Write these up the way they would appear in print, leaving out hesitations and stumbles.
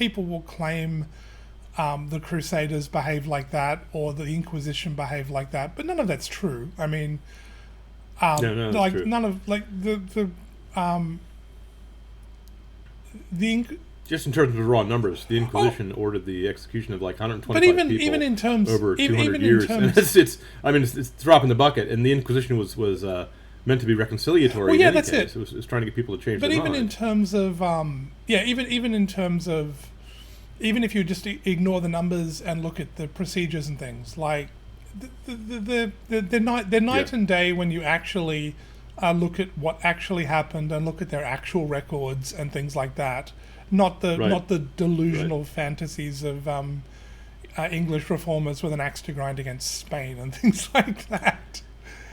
people will claim the Crusaders behaved like that or the Inquisition behaved like that, but none of that's true. I mean, No, that's like true. none of like the Just in terms of raw numbers, the oh, Inquisition ordered the execution of like but 125 people even in terms over 200 even in years, and terms, it's a drop in the bucket. And the Inquisition was meant to be reconciliatory. well, In yeah, any that's case, it. it was trying to get people to change But their even in mind. terms of even in terms of, even if you just ignore the numbers and look at the procedures and things, like they're night Yeah, and day when you actually look at what actually happened and look at their actual records and things like that. right, Not the right. delusional fantasies of English reformers with an axe to grind against Spain and things like that.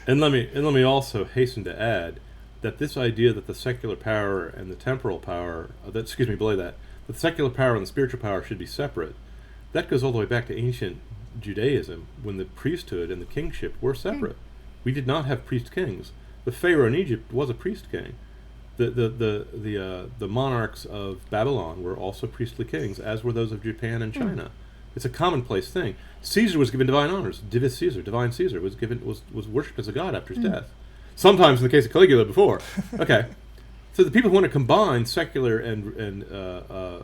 And let me also hasten to add that this idea that the secular power and the temporal power, below that the secular power and the spiritual power should be separate, that goes all the way back to ancient Judaism, when the priesthood and the kingship were Hmm. separate. We did not have priest kings. The Pharaoh in Egypt was a priest king. The monarchs of Babylon were also priestly kings, as were those of Japan and Hmm. China. It's a commonplace thing. Caesar was given divine honors. Divus Caesar, divine Caesar, was worshipped as a god after his Hmm. death. Sometimes, in the case of Caligula, before. Okay, so the people who want to combine secular and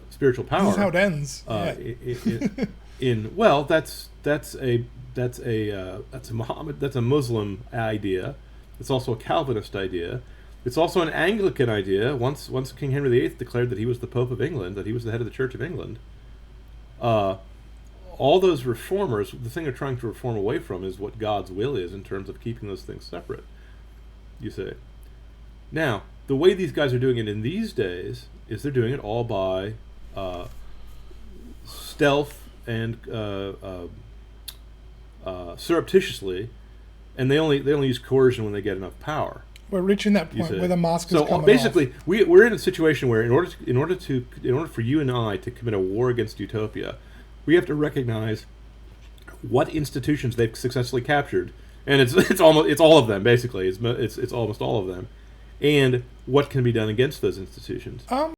spiritual This is how power it ends. uh, Yeah. in well, that's a Muslim idea. It's also a Calvinist idea. It's also an Anglican idea. Once King Henry VIII declared that he was the Pope of England, that he was the head of the Church of England. Uh, all those reformers, the thing they're trying to reform away from is what God's will is in terms of keeping those things separate. You say. Now, the way these guys are doing it in these days is they're doing it all by uh, stealth and surreptitiously, and they only use coercion when they get enough power. We're reaching that You point see. where the mask is So coming off. basically, we're in a situation where in order for you and I to commit a war against utopia, we have to recognize what institutions they've successfully captured, and it's all of them basically. It's almost all of them, and what can be done against those institutions.